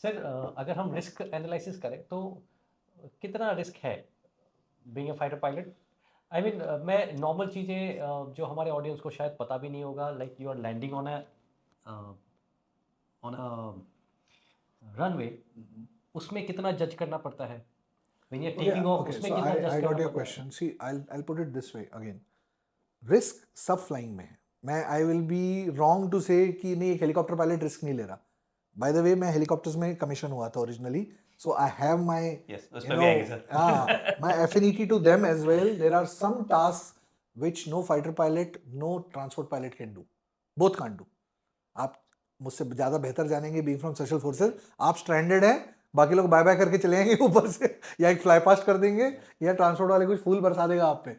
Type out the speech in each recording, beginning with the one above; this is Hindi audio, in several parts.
सर अगर हम रिस्क एनालिसिस करें तो कितना रिस्क है being a fighter pilot? I mean मैं नॉर्मल चीज़ें जो हमारे ऑडियंस को शायद पता भी नहीं होगा, like you are landing on a runway, उसमें कितना जज करना पड़ता है? When you are Okay, taking off, okay. उसमें So कितना जज I करना got your पड़ता है? question. See, I'll put it this way again. Risk सब फ्लाइंग में है. मैं I will be wrong to say कि नहीं एक हेलीकॉप्टर पायलट रिस्क नहीं ले रहा. बाय द वे मैं हेलीकॉप्टर्स में कमीशन हुआ था originally, so I have my उस पे भी आएंगे sir. My affinity to them as well. There are some task which no fighter pilot, no transport pilot can do. Both can't do. आप मुझसे ज़्यादा बेहतर जानेंगे बीइंग फ्रॉम स्पेशल फोर्सेज. आप स्ट्रैंडेड हैं, बाकी लोग बाय बाय करके चले जाएंगे ऊपर से, या एक फ्लाई पास्ट कर देंगे, या ट्रांसपोर्ट वाले कुछ फूल बरसा देगा आप पे.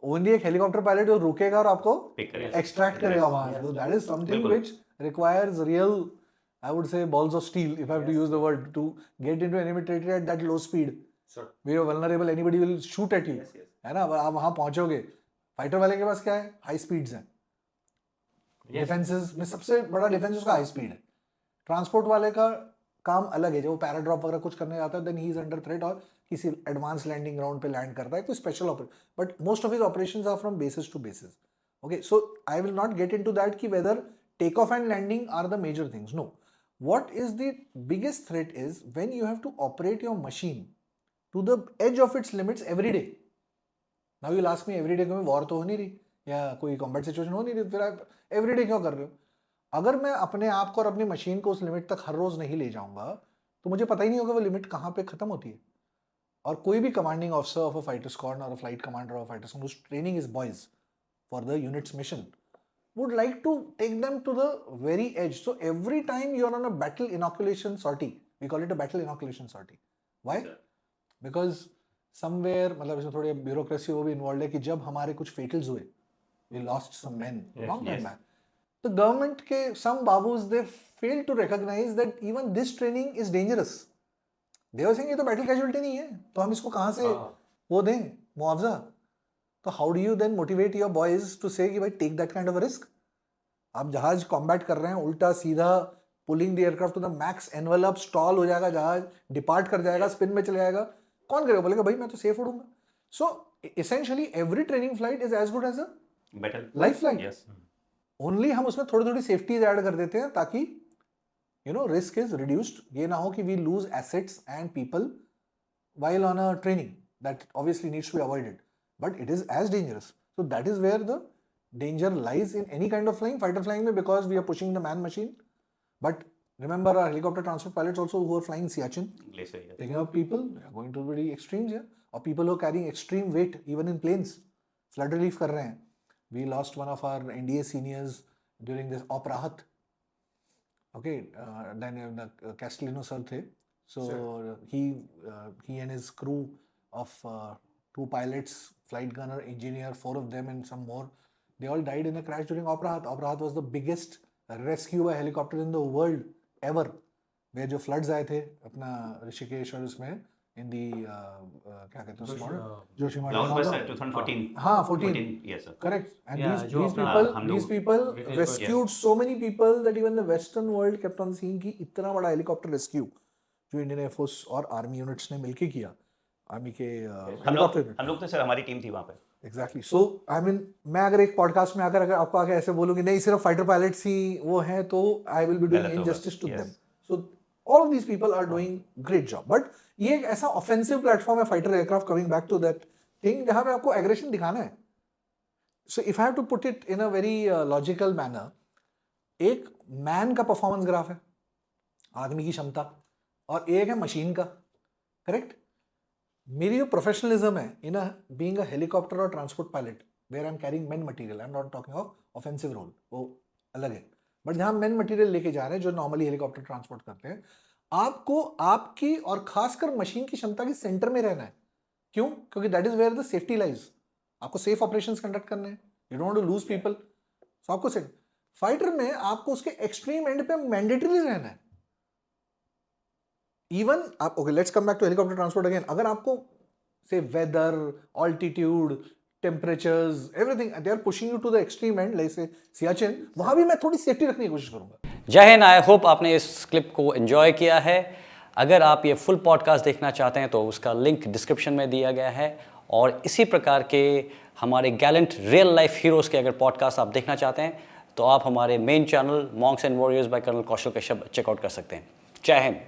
ओनली एक हेलीकॉप्टर पायलट जो रुकेगा और आपको एक्सट्रैक्ट करेगा वहां से. That is something which requires real, I would say, balls of steel, if I have to use the word, to get into enemy territory at that low speed. Sure. Where you're vulnerable, anybody will shoot at you. है ना, आप वहां पहुंचोगे. फाइटर वाले के पास क्या है? हाई स्पीड्स हैं. डिफेंसेस में सबसे बड़ा डिफेंस उसका हाई स्पीड है. ट्रांसपोर्ट वाले का काम अलग है. जब वो पैराड्रॉप वगैरह कुछ करने जाता है, then he is under threat, और किसी एडवांस लैंडिंग ग्राउंड पे लैंड करता है, तो special operation. But most of his operations are from basis to basis. Okay, so I will not get into that कि whether take off and landing are the major things. No. What is the biggest threat is when you have to operate your machine to the edge of its limits every day. Now you'll ask me, every day कोई वॉर तो हो नहीं रही, या कोई कॉम्बैट सिचुएशन हो नहीं रही, फिर आप एवरी डे क्यों कर रहे हो? अगर मैं अपने आप को और अपनी मशीन को उस लिमिट तक हर रोज नहीं ले जाऊंगा, तो मुझे पता ही नहीं होगा वो लिमिट कहाँ पे खत्म होती है. और कोई भी commanding officer of a fighter squad और flight commander of fighter squad, training is boys for the units mission, would like to take them to the very edge. So every time you are on a battle inoculation sortie, we call it a battle inoculation sortie. Why? Because somewhere, मतलब इसमें थोड़ी ब्यूरोक्रेसी वो भी इन्वॉल्व है, कि जब हमारे कुछ फेटल्स हुए, we lost some men long time back. The government के some babus, they failed to recognize that even this training is dangerous. They were saying ये तो battle casualty नहीं है, तो हम इसको कहाँ से वो दें मुआवजा? तो how do you then motivate your boys to say कि भाई take that kind of risk? आप जहाज कॉम्बैट कर रहे हैं, उल्टा सीधा pulling the aircraft to the max envelope, stall हो जाएगा जहाज, डिपार्ट कर जाएगा, स्पिन में चले जाएगा, कौन करेगा? बोलेगा भाई मैं तो सेफ उड़ूंगा. So essentially every training flight is as good as a life flight. Only हम उसमें थोड़ी थोड़ी सेफ्टीज ऐड कर देते हैं ताकि you know risk is reduced. ये ना हो कि we lose assets and people while on a training. That obviously needs to be avoided, but it is as dangerous. So that is where the danger lies in any kind of flying, fighter flying mein, because we are pushing the man machine. But remember our helicopter transport pilots also who are flying Siachen, taking up people, they are going to very extremes here. Or people who are carrying extreme weight even in planes, flood relief kar rahe hain. We lost one of our NDA seniors during this Op Rahat. Okay, then Castellino sir the. So he and his crew of 2 pilots, flight gunner, engineer, 4 of them and some more, they all died in a crash during Op Rahat. Op Rahat was the biggest rescue by helicopter in the world ever. where जो floods आए थे अपना ऋषिकेश और उसमें in the क्या कहते हैं उसको, जोशीमाड़ा 2014. हाँ 14. Yes sir. Correct. And Yeah, these people rescued so many people that even the Western world kept on seeing कि इतना बड़ा helicopter rescue जो इंडियन एयरफोर्स और आर्मी यूनिट्स ने मिलके किया. आर्मी के हम लोग तो सर हमारी टीम थी वहाँ पे. एग्जैक्टली. सो आई मीन मैं अगर एक पॉडकास्ट में अगर आपको आके ऐसे बोलूँ कि नहीं सिर्फ फाइटर पायलट्स ही वो हैं, तो I will be doing injustice to them. So all of these people are doing great job. But ये एक ऐसा ऑफेंसिव प्लेटफॉर्म है fighter aircraft, coming back to that thing, जहाँ पे आपको एग्रेशन दिखाना है. So if I have to put it in a very logical manner, एक मैन का परफॉर्मेंस ग्राफ है, आदमी की क्षमता, और एक है मशीन का. करेक्ट. मेरी जो प्रोफेशनलिज्म है इन बीइंग अ हेलीकॉप्टर और transport pilot, where I am carrying men material, I am not talking of offensive role, वो अलग है. बट जहां मेन मटेरियल लेके जा रहे हैं जो नॉर्मली हेलीकॉप्टर ट्रांसपोर्ट करते हैं, आपको आपकी और खासकर मशीन की क्षमता के सेंटर में रहना है. क्यों? क्योंकि that is where the safety lies. आपको सेफ ऑपरेशंस कंडक्ट करने हैं, you don't want to lose people. So आपको फाइटर में आपको उसके एक्सट्रीम एंड पे मैंडेटरी रहना है. इवन आप okay, let's come back to helicopter transport again. अगर आपको say weather, altitude, temperatures, everything they are pushing you to the extreme end, like say Siachen, वहां भी मैं थोड़ी सेफ्टी रखने की कोशिश करूंगा. जय हिंद. आई होप आपने इस क्लिप को एंजॉय किया है. अगर आप ये फुल पॉडकास्ट देखना चाहते हैं तो उसका लिंक डिस्क्रिप्शन में दिया गया है, और इसी प्रकार के हमारे गैलेंट रियल लाइफ हीरोज़ के अगर पॉडकास्ट आप देखना चाहते हैं तो आप हमारे main channel monks and warriors by colonel Kaushal Kashyap check out कर सकते हैं। जय हिंद।